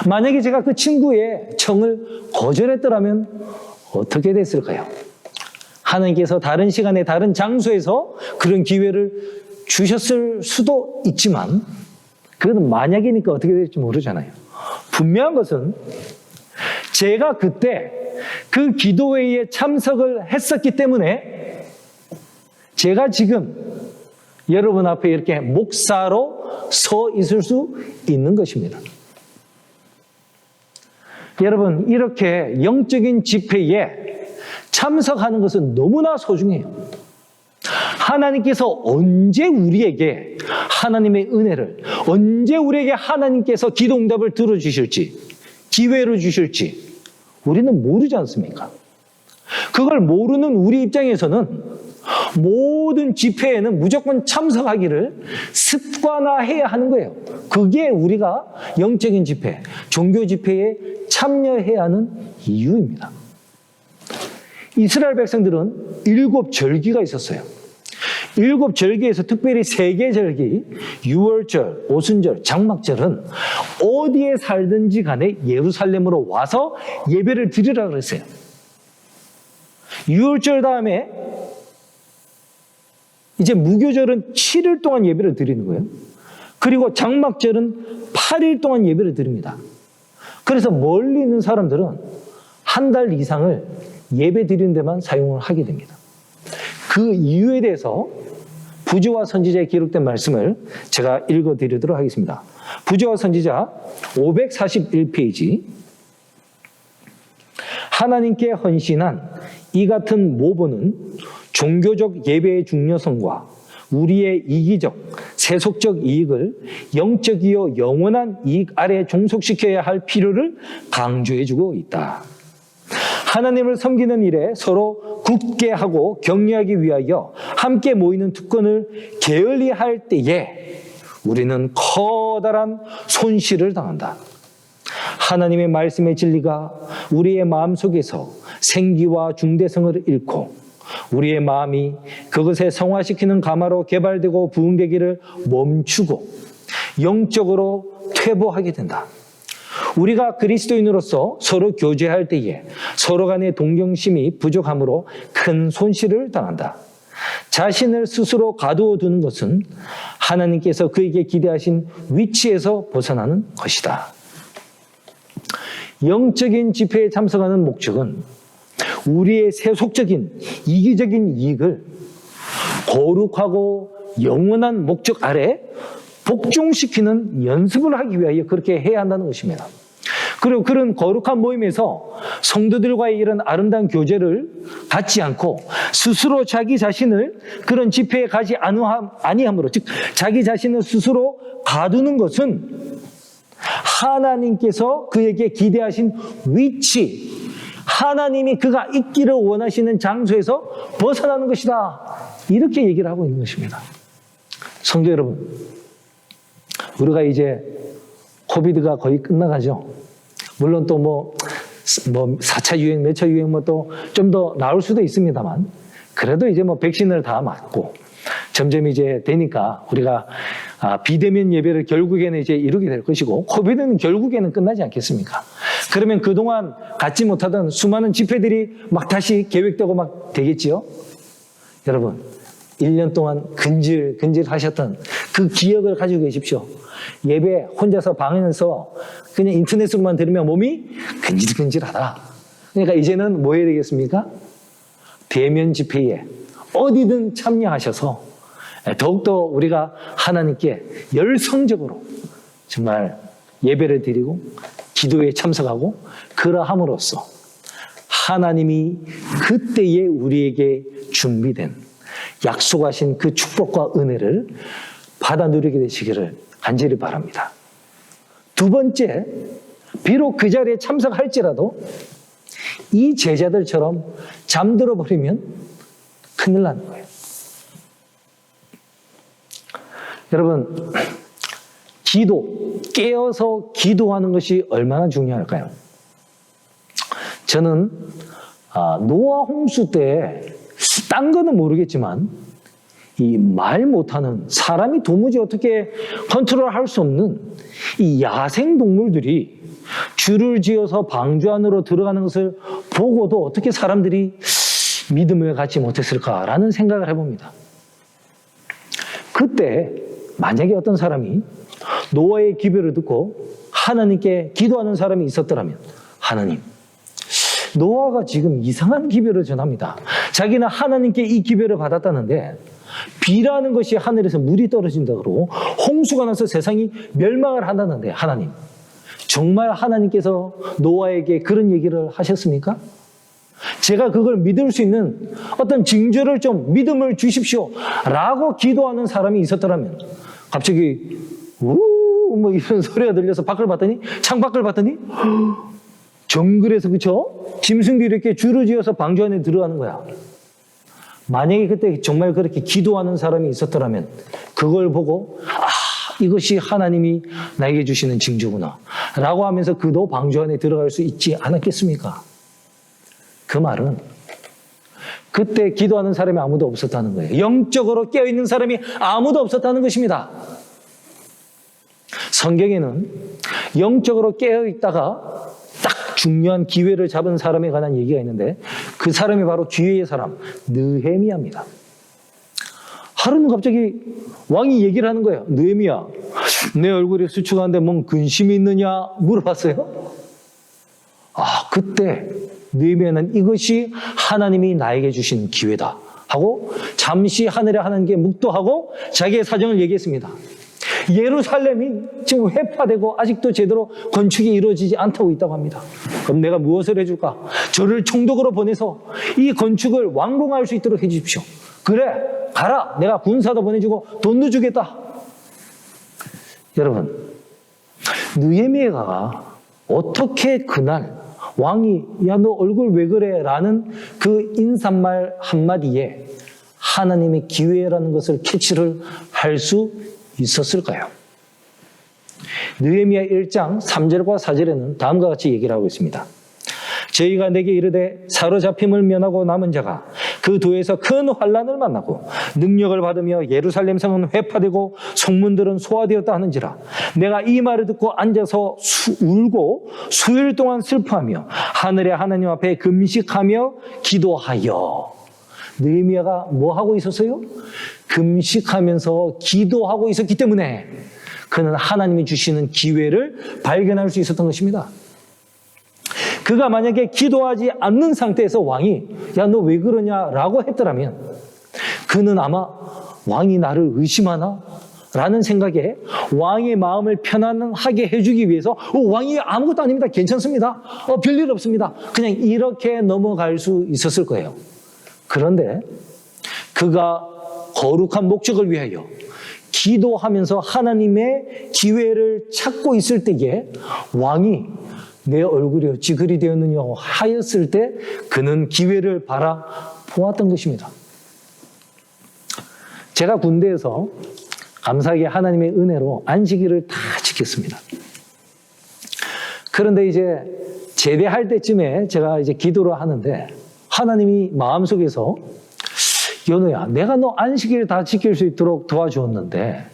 만약에 제가 그 친구의 청을 거절했더라면 어떻게 됐을까요? 하나님께서 다른 시간에 다른 장소에서 그런 기회를 주셨을 수도 있지만 그건 만약이니까 어떻게 될지 모르잖아요. 분명한 것은 제가 그때 그 기도회에 참석을 했었기 때문에 제가 지금 여러분 앞에 이렇게 목사로 서 있을 수 있는 것입니다. 여러분, 이렇게 영적인 집회에 참석하는 것은 너무나 소중해요. 하나님께서 언제 우리에게 하나님의 은혜를, 언제 우리에게 하나님께서 기도 응답을 들어주실지, 기회를 주실지 우리는 모르지 않습니까? 그걸 모르는 우리 입장에서는 모든 집회에는 무조건 참석하기를 습관화해야 하는 거예요. 그게 우리가 영적인 집회, 종교 집회에 참여해야 하는 이유입니다. 이스라엘 백성들은 7절기가 있었어요. 7절기에서 특별히 3개 절기, 유월절, 오순절, 장막절은 어디에 살든지 간에 예루살렘으로 와서 예배를 드리라고 그랬어요. 유월절 다음에 이제 무교절은 7일 동안 예배를 드리는 거예요. 그리고 장막절은 8일 동안 예배를 드립니다. 그래서 멀리 있는 사람들은 한 달 이상을 예배 드리는 데만 사용을 하게 됩니다. 그 이유에 대해서 부조와 선지자에 기록된 말씀을 제가 읽어드리도록 하겠습니다. 부조와 선지자 541페이지. 하나님께 헌신한 이 같은 모범은 종교적 예배의 중요성과 우리의 이기적, 세속적 이익을 영적이요 영원한 이익 아래 종속시켜야 할 필요를 강조해주고 있다. 하나님을 섬기는 일에 서로 굳게 하고 격려하기 위하여 함께 모이는 특권을 게을리할 때에 우리는 커다란 손실을 당한다. 하나님의 말씀의 진리가 우리의 마음속에서 생기와 중대성을 잃고 우리의 마음이 그것에 성화시키는 가마로 개발되고 부흥되기를 멈추고 영적으로 퇴보하게 된다. 우리가 그리스도인으로서 서로 교제할 때에 서로 간의 동정심이 부족함으로 큰 손실을 당한다. 자신을 스스로 가두어 두는 것은 하나님께서 그에게 기대하신 위치에서 벗어나는 것이다. 영적인 집회에 참석하는 목적은 우리의 세속적인 이기적인 이익을 거룩하고 영원한 목적 아래 복종시키는 연습을 하기 위하여 그렇게 해야 한다는 것입니다. 그리고 그런 거룩한 모임에서 성도들과의 이런 아름다운 교제를 갖지 않고 스스로 자기 자신을 그런 집회에 가지 아니함으로, 즉 자기 자신을 스스로 가두는 것은 하나님께서 그에게 기대하신 위치, 하나님이 그가 있기를 원하시는 장소에서 벗어나는 것이다. 이렇게 얘기를 하고 있는 것입니다. 성도 여러분, 우리가 이제 코비드가 거의 끝나가죠. 물론 또 뭐 4차 유행, 몇 차 유행 뭐 또 좀 더 나올 수도 있습니다만, 그래도 이제 뭐 백신을 다 맞고 점점 이제 되니까 우리가 비대면 예배를 결국에는 이제 이루게 될 것이고, 코비드는 결국에는 끝나지 않겠습니까? 그러면 그동안 갖지 못하던 수많은 집회들이 막 다시 계획되고 막 되겠지요? 여러분, 1년 동안 근질 하셨던 그 기억을 가지고 계십시오. 예배 혼자서 방에서 그냥 인터넷으로만 들으면 몸이 근질근질하다. 그러니까 이제는 뭐 해야 되겠습니까? 대면 집회에 어디든 참여하셔서 더욱더 우리가 하나님께 열성적으로 정말 예배를 드리고 기도에 참석하고 그러함으로써 하나님이 그때에 우리에게 준비된 약속하신 그 축복과 은혜를 받아 누리게 되시기를 간절히 바랍니다. 두 번째, 비록 그 자리에 참석할지라도 이 제자들처럼 잠들어 버리면 큰일 나는 거예요. 여러분, 깨어서 기도하는 것이 얼마나 중요할까요? 저는 노아 홍수 때 딴 거는 모르겠지만 이 말 못하는, 사람이 도무지 어떻게 컨트롤할 수 없는 이 야생 동물들이 줄을 지어서 방주 안으로 들어가는 것을 보고도 어떻게 사람들이 믿음을 갖지 못했을까라는 생각을 해봅니다. 그때 만약에 어떤 사람이 노아의 기별을 듣고 하나님께 기도하는 사람이 있었더라면, 하나님, 노아가 지금 이상한 기별을 전합니다. 자기는 하나님께 이 기별을 받았다는데 비라는 것이 하늘에서 물이 떨어진다고 홍수가 나서 세상이 멸망을 한다는데, 하나님, 정말 하나님께서 노아에게 그런 얘기를 하셨습니까? 제가 그걸 믿을 수 있는 어떤 징조를 좀 믿음을 주십시오 라고 기도하는 사람이 있었더라면, 갑자기 뭐 이런 소리가 들려서 밖을 봤더니, 창밖을 봤더니 정글에서, 그쵸? 짐승들이 이렇게 줄을 지어서 방주 안에 들어가는 거야. 만약에 그때 정말 그렇게 기도하는 사람이 있었더라면 그걸 보고 이것이 하나님이 나에게 주시는 징조구나 라고 하면서 그도 방주 안에 들어갈 수 있지 않았겠습니까? 그 말은 그때 기도하는 사람이 아무도 없었다는 거예요. 영적으로 깨어있는 사람이 아무도 없었다는 것입니다. 성경에는 영적으로 깨어있다가 딱 중요한 기회를 잡은 사람에 관한 얘기가 있는데, 그 사람이 바로 기회의 사람 느헤미야입니다. 하루는 갑자기 왕이 얘기를 하는 거예요. 느헤미야, 내 얼굴이 수축하는데 뭔 근심이 있느냐 물어봤어요. 그때 느헤미야는 이것이 하나님이 나에게 주신 기회다 하고 잠시 하늘에 하나님께 묵도하고 자기의 사정을 얘기했습니다. 예루살렘이 지금 회파되고 아직도 제대로 건축이 이루어지지 않다고 있다고 합니다. 그럼 내가 무엇을 해줄까? 저를 총독으로 보내서 이 건축을 완공할 수 있도록 해주십시오. 그래, 가라. 내가 군사도 보내주고 돈도 주겠다. 여러분, 느헤미야가 어떻게 그날 왕이 야, 너 얼굴 왜 그래? 라는 그 인사말 한마디에 하나님의 기회라는 것을 캐치를 할 수 있었을까요? 느헤미야 1장 3절과 4절에는 다음과 같이 얘기를 하고 있습니다. 저희가 내게 이르되 사로잡힘을 면하고 남은 자가 그 도에서 큰 환난을 만나고 능력을 받으며 예루살렘 성은 회파되고 성문들은 소화되었다 하는지라, 내가 이 말을 듣고 앉아서 울고 수일 동안 슬퍼하며 하늘의 하나님 앞에 금식하며 기도하여. 느헤미야가 뭐 하고 있었어요? 금식하면서 기도하고 있었기 때문에 그는 하나님이 주시는 기회를 발견할 수 있었던 것입니다. 그가 만약에 기도하지 않는 상태에서 왕이 야, 너 왜 그러냐라고 했더라면 그는 아마 왕이 나를 의심하나? 라는 생각에 왕의 마음을 편안하게 해주기 위해서 왕이 아무것도 아닙니다. 괜찮습니다. 별일 없습니다. 그냥 이렇게 넘어갈 수 있었을 거예요. 그런데 그가 거룩한 목적을 위하여 기도하면서 하나님의 기회를 찾고 있을 때에 왕이 내 얼굴이 어찌 그리 되었느냐 하였을 때 그는 기회를 바라보았던 것입니다. 제가 군대에서 감사하게 하나님의 은혜로 안식일을 다 지켰습니다. 그런데 이제 제대할 때쯤에 제가 이제 기도를 하는데 하나님이 마음속에서 연우야, 내가 너 안식일 다 지킬 수 있도록 도와주었는데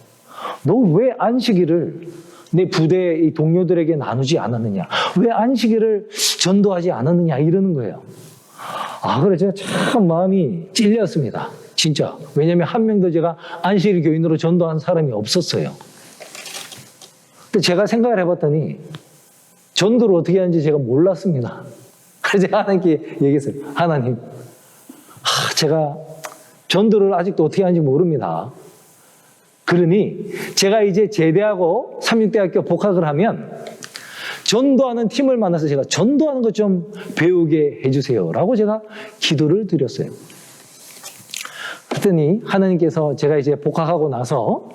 너 왜 안식일을 내 부대의 동료들에게 나누지 않았느냐? 왜 안식일을 전도하지 않았느냐? 이러는 거예요. 그래서 제가 참 마음이 찔렸습니다. 진짜. 왜냐하면 한 명도 제가 안식일 교인으로 전도한 사람이 없었어요. 근데 제가 생각을 해봤더니 전도를 어떻게 하는지 제가 몰랐습니다. 그래서 제가 하나님께 얘기했어요. 하나님, 제가 전도를 아직도 어떻게 하는지 모릅니다. 그러니 제가 이제 제대하고 삼육대학교 복학을 하면 전도하는 팀을 만나서 제가 전도하는 것 좀 배우게 해주세요 라고 제가 기도를 드렸어요. 그랬더니 하나님께서 제가 이제 복학하고 나서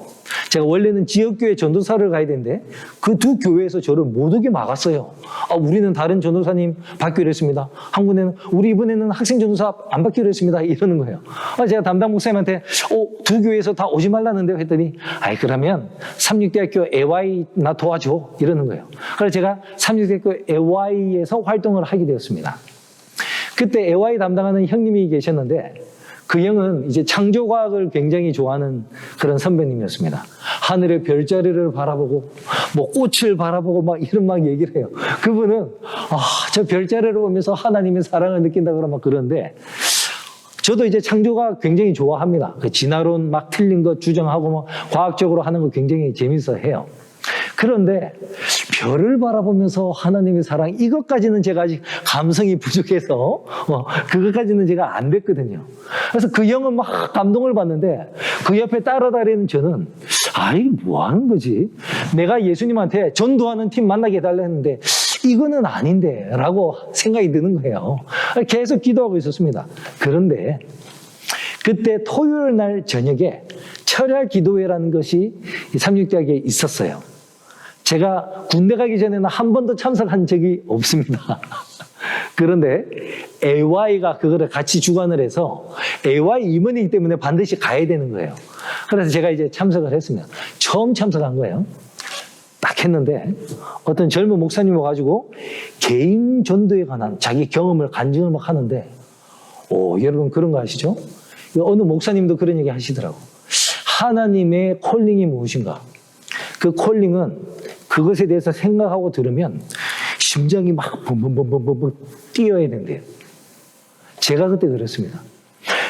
제가 원래는 지역교회 전도사를 가야 되는데 그 두 교회에서 저를 못 오게 막았어요. 우리는 다른 전도사님 받기로 했습니다. 한 군데는 우리 이번에는 학생 전도사 안 받기로 했습니다. 이러는 거예요. 제가 담당 목사님한테 두 교회에서 다 오지 말라는데 했더니 그러면 삼육대학교 AY나 도와줘 이러는 거예요. 그래서 제가 삼육대학교 AY에서 활동을 하게 되었습니다. 그때 AY 담당하는 형님이 계셨는데 그 형은 이제 창조과학을 굉장히 좋아하는 그런 선배님이었습니다. 하늘의 별자리를 바라보고, 꽃을 바라보고 이런 얘기를 해요. 그분은, 저 별자리를 보면서 하나님의 사랑을 느낀다 그러면 그런데, 저도 이제 창조과학 굉장히 좋아합니다. 그 진화론 틀린 것 주장하고 과학적으로 하는 거 굉장히 재밌어 해요. 그런데 별을 바라보면서 하나님의 사랑, 이것까지는 제가 아직 감성이 부족해서 그것까지는 제가 안 됐거든요. 그래서 그 형은 막 감동을 받는데 그 옆에 따라다니는 저는 이게 뭐 하는 거지? 내가 예수님한테 전도하는 팀 만나게 해달라 했는데 이거는 아닌데 라고 생각이 드는 거예요. 계속 기도하고 있었습니다. 그런데 그때 토요일 날 저녁에 철야 기도회라는 것이 삼육대학에 있었어요. 제가 군대 가기 전에는 한 번도 참석한 적이 없습니다. 그런데 AY가 그거를 같이 주관을 해서 AY 임원이기 때문에 반드시 가야 되는 거예요. 그래서 제가 이제 참석을 했습니다. 처음 참석한 거예요. 딱 했는데 어떤 젊은 목사님 와가지고 개인 전도에 관한 자기 경험을 간증을 막 하는데 여러분 그런 거 아시죠? 어느 목사님도 그런 얘기 하시더라고. 하나님의 콜링이 무엇인가? 그 콜링은 그것에 대해서 생각하고 들으면 심장이 막 붐붐붐붐붐 뛰어야 된대요. 제가 그때 그랬습니다.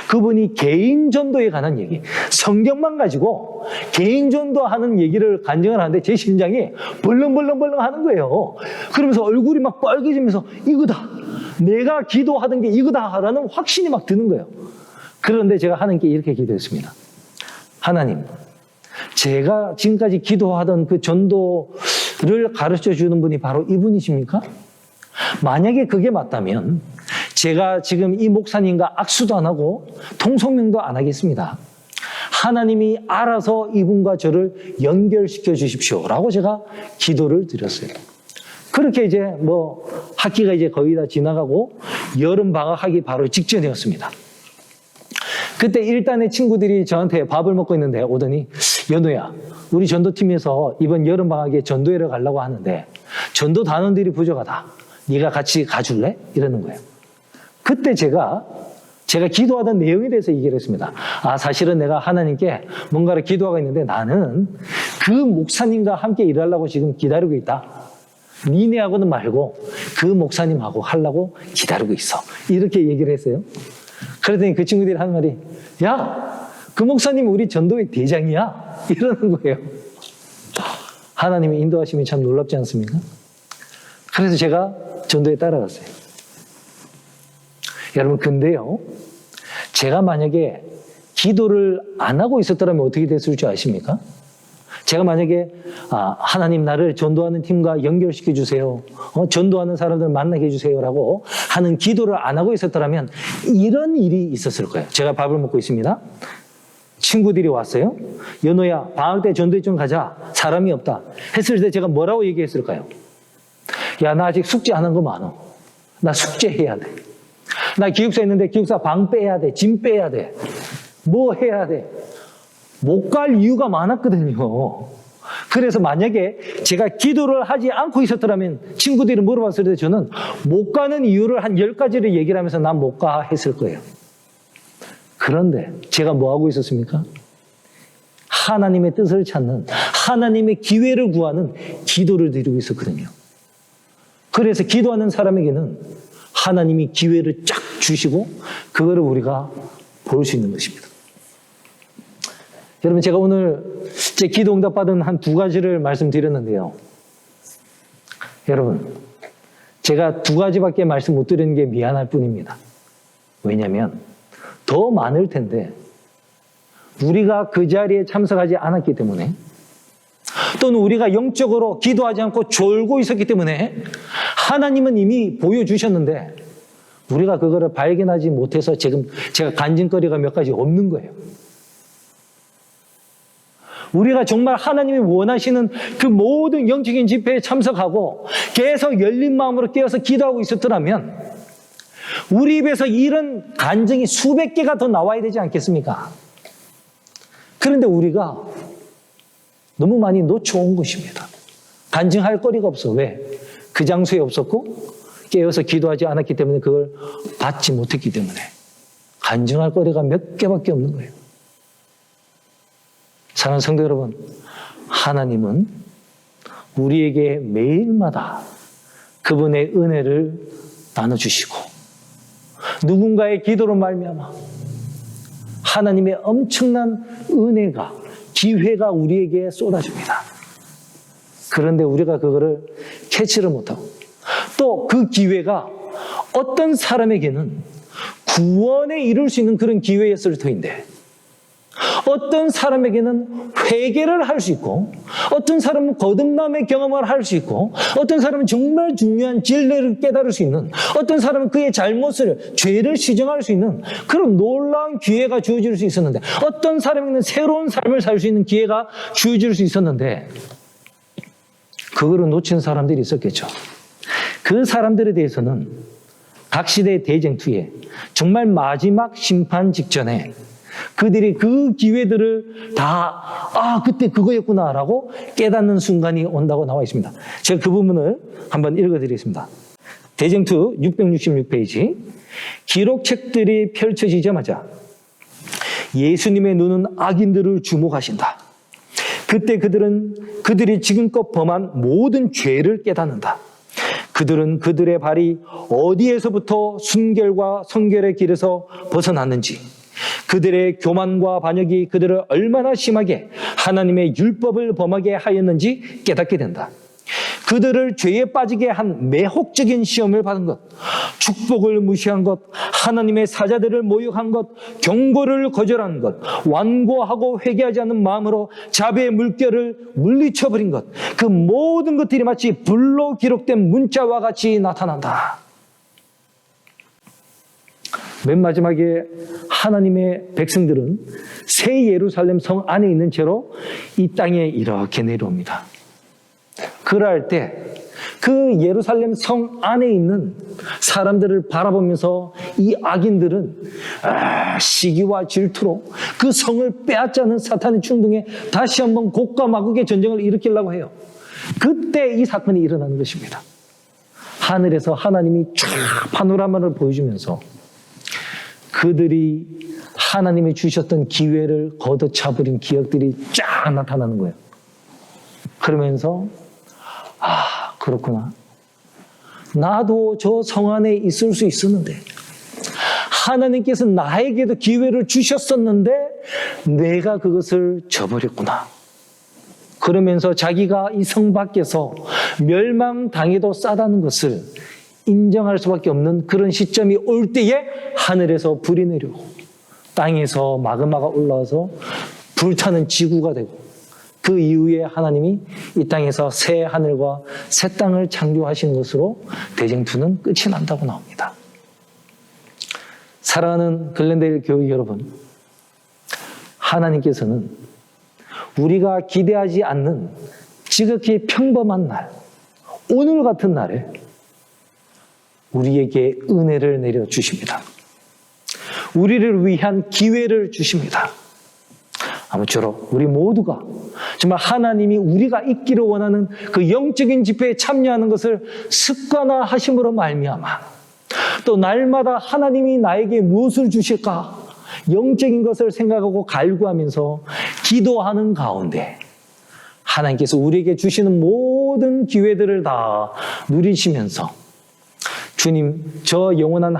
그분이 개인 전도에 관한 얘기, 성경만 가지고 개인 전도하는 얘기를 간증을 하는데 제 심장이 벌렁벌렁벌렁 하는 거예요. 그러면서 얼굴이 막 빨개지면서 이거다. 내가 기도하던 게 이거다라는 확신이 막 드는 거예요. 그런데 제가 하나님께 이렇게 기도했습니다. 하나님, 제가 지금까지 기도하던 그 전도를 가르쳐 주는 분이 바로 이분이십니까? 만약에 그게 맞다면 제가 지금 이 목사님과 악수도 안 하고 통성명도 안 하겠습니다. 하나님이 알아서 이분과 저를 연결시켜 주십시오 라고 제가 기도를 드렸어요. 그렇게 이제 학기가 이제 거의 다 지나가고 여름 방학하기 바로 직전이었습니다. 그때 일단의 친구들이 저한테 밥을 먹고 있는데 오더니 연우야, 우리 전도팀에서 이번 여름방학에 전도회를 가려고 하는데 전도 단원들이 부족하다. 네가 같이 가줄래? 이러는 거예요. 그때 제가 기도하던 내용에 대해서 얘기를 했습니다. 사실은 내가 하나님께 뭔가를 기도하고 있는데 나는 그 목사님과 함께 일하려고 지금 기다리고 있다. 니네하고는 말고 그 목사님하고 하려고 기다리고 있어. 이렇게 얘기를 했어요. 그랬더니 그 친구들이 하는 말이 야, 그 목사님 우리 전도회 대장이야. 이러는 거예요. 하나님의 인도하심이 참 놀랍지 않습니까? 그래서 제가 전도에 따라갔어요. 여러분 근데요, 제가 만약에 기도를 안 하고 있었더라면 어떻게 됐을 줄 아십니까? 제가 만약에 하나님 나를 전도하는 팀과 연결시켜 주세요. 전도하는 사람들 만나게 해주세요라고 하는 기도를 안 하고 있었더라면 이런 일이 있었을 거예요. 제가 밥을 먹고 있습니다. 친구들이 왔어요. 연호야, 방학 때 전도회 좀 가자. 사람이 없다. 했을 때 제가 뭐라고 얘기했을까요? 야, 나 아직 숙제 안 한 거 많어. 나 숙제해야 돼. 나 기숙사 있는데 기숙사 방 빼야 돼. 짐 빼야 돼. 뭐 해야 돼. 못 갈 이유가 많았거든요. 그래서 만약에 제가 기도를 하지 않고 있었더라면 친구들이 물어봤을 때 저는 못 가는 이유를 한 10가지를 얘기를 하면서 난 못 가 했을 거예요. 그런데 제가 뭐 하고 있었습니까? 하나님의 뜻을 찾는, 하나님의 기회를 구하는 기도를 드리고 있었거든요. 그래서 기도하는 사람에게는 하나님이 기회를 쫙 주시고 그거를 우리가 볼 수 있는 것입니다. 여러분, 제가 오늘 제 기도 응답 받은 한 2가지를 말씀드렸는데요. 여러분, 제가 2가지밖에 말씀 못 드리는 게 미안할 뿐입니다. 왜냐하면 더 많을 텐데 우리가 그 자리에 참석하지 않았기 때문에, 또는 우리가 영적으로 기도하지 않고 졸고 있었기 때문에 하나님은 이미 보여주셨는데 우리가 그거를 발견하지 못해서 지금 제가 간증거리가 몇 가지 없는 거예요. 우리가 정말 하나님이 원하시는 그 모든 영적인 집회에 참석하고 계속 열린 마음으로 깨어서 기도하고 있었더라면 우리 입에서 이런 간증이 수백 개가 더 나와야 되지 않겠습니까? 그런데 우리가 너무 많이 놓쳐온 것입니다. 간증할 거리가 없어. 왜? 그 장소에 없었고 깨어서 기도하지 않았기 때문에 그걸 받지 못했기 때문에 간증할 거리가 몇 개밖에 없는 거예요. 사랑하는 성도 여러분, 하나님은 우리에게 매일마다 그분의 은혜를 나눠주시고 누군가의 기도로 말미암아 하나님의 엄청난 은혜가, 기회가 우리에게 쏟아집니다. 그런데 우리가 그거를 캐치를 못하고, 또 그 기회가 어떤 사람에게는 구원에 이룰 수 있는 그런 기회였을 터인데, 어떤 사람에게는 회개를 할 수 있고, 어떤 사람은 거듭남의 경험을 할 수 있고, 어떤 사람은 정말 중요한 진리를 깨달을 수 있는, 어떤 사람은 그의 잘못을, 죄를 시정할 수 있는 그런 놀라운 기회가 주어질 수 있었는데, 어떤 사람에게는 새로운 삶을 살 수 있는 기회가 주어질 수 있었는데, 그거를 놓친 사람들이 있었겠죠. 그 사람들에 대해서는 각 시대의 대쟁투에 정말 마지막 심판 직전에 그들이 그 기회들을 다 그때 그거였구나라고 깨닫는 순간이 온다고 나와 있습니다. 제가 그 부분을 한번 읽어드리겠습니다. 대쟁투 666페이지. 기록책들이 펼쳐지자마자 예수님의 눈은 악인들을 주목하신다. 그때 그들이 지금껏 범한 모든 죄를 깨닫는다. 그들은 그들의 발이 어디에서부터 순결과 성결의 길에서 벗어났는지, 그들의 교만과 반역이 그들을 얼마나 심하게 하나님의 율법을 범하게 하였는지 깨닫게 된다. 그들을 죄에 빠지게 한 매혹적인 시험을 받은 것, 축복을 무시한 것, 하나님의 사자들을 모욕한 것, 경고를 거절한 것, 완고하고 회개하지 않는 마음으로 자비의 물결을 물리쳐버린 것, 그 모든 것들이 마치 불로 기록된 문자와 같이 나타난다. 맨 마지막에 하나님의 백성들은 새 예루살렘 성 안에 있는 채로 이 땅에 이렇게 내려옵니다. 그럴 때 그 예루살렘 성 안에 있는 사람들을 바라보면서 이 악인들은 시기와 질투로 그 성을 빼앗자는 사탄의 충동에 다시 한번 곡과 마곡의 전쟁을 일으키려고 해요. 그때 이 사건이 일어나는 것입니다. 하늘에서 하나님이 쫙 파노라마를 보여주면서 그들이 하나님이 주셨던 기회를 걷어차버린 기억들이 쫙 나타나는 거예요. 그러면서 그렇구나. 나도 저 성 안에 있을 수 있었는데, 하나님께서 나에게도 기회를 주셨었는데 내가 그것을 저버렸구나. 그러면서 자기가 이 성 밖에서 멸망당해도 싸다는 것을 인정할 수밖에 없는 그런 시점이 올 때에 하늘에서 불이 내려오고 땅에서 마그마가 올라와서 불타는 지구가 되고, 그 이후에 하나님이 이 땅에서 새 하늘과 새 땅을 창조하신 것으로 대쟁투는 끝이 난다고 나옵니다. 사랑하는 글렌데일 교회 여러분, 하나님께서는 우리가 기대하지 않는 지극히 평범한 날, 오늘 같은 날에 우리에게 은혜를 내려주십니다. 우리를 위한 기회를 주십니다. 아무쪼록 우리 모두가 정말 하나님이 우리가 있기를 원하는 그 영적인 집회에 참여하는 것을 습관화하심으로 말미암아, 또 날마다 하나님이 나에게 무엇을 주실까 영적인 것을 생각하고 갈구하면서 기도하는 가운데 하나님께서 우리에게 주시는 모든 기회들을 다 누리시면서, 주님, 저 영원한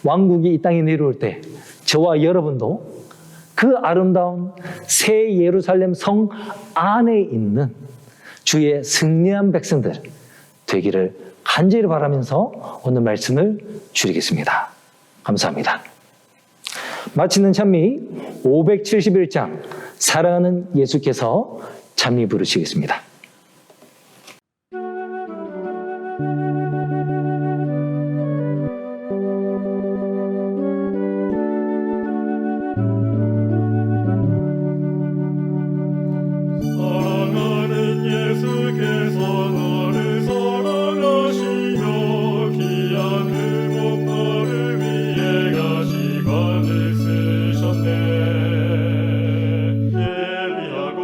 왕국이 이 땅에 내려올 때 저와 여러분도 그 아름다운 새 예루살렘 성 안에 있는 주의 승리한 백성들 되기를 간절히 바라면서 오늘 말씀을 줄이겠습니다. 감사합니다. 마치는 찬미 571장 사랑하는 예수께서 찬미 부르시겠습니다. 예비하고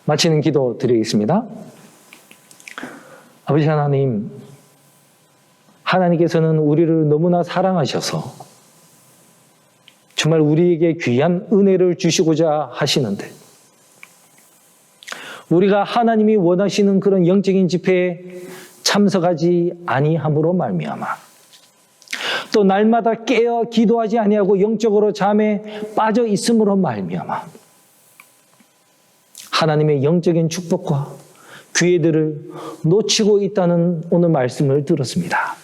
마치는 기도 드리겠습니다. 아버지 하나님, 하나님께서는 우리를 너무나 사랑하셔서 정말 우리에게 귀한 은혜를 주시고자 하시는데 우리가 하나님이 원하시는 그런 영적인 집회에 참석하지 아니함으로 말미암아 또 날마다 깨어 기도하지 아니하고 영적으로 잠에 빠져 있음으로 말미암아 하나님의 영적인 축복과 기회들을 놓치고 있다는 오늘 말씀을 들었습니다.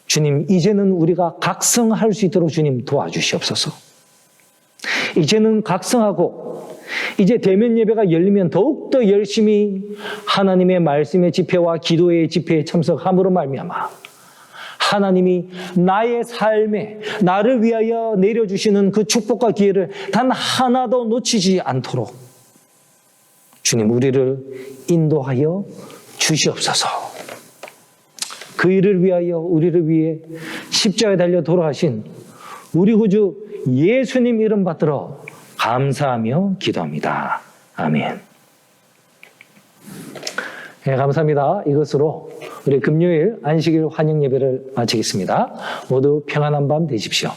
주님, 이제는 우리가 각성할 수 있도록 주님 도와주시옵소서. 이제는 각성하고 이제 대면 예배가 열리면 더욱더 열심히 하나님의 말씀의 집회와 기도의 집회에 참석함으로 말미암아 하나님이 나의 삶에 나를 위하여 내려주시는 그 축복과 기회를 단 하나도 놓치지 않도록 주님 우리를 인도하여 주시옵소서. 그 일을 위하여 우리를 위해 십자가에 달려 돌아가신 우리 구주 예수님 이름 받들어 감사하며 기도합니다. 아멘. 네, 감사합니다. 이것으로 우리 금요일 안식일 환영 예배를 마치겠습니다. 모두 평안한 밤 되십시오.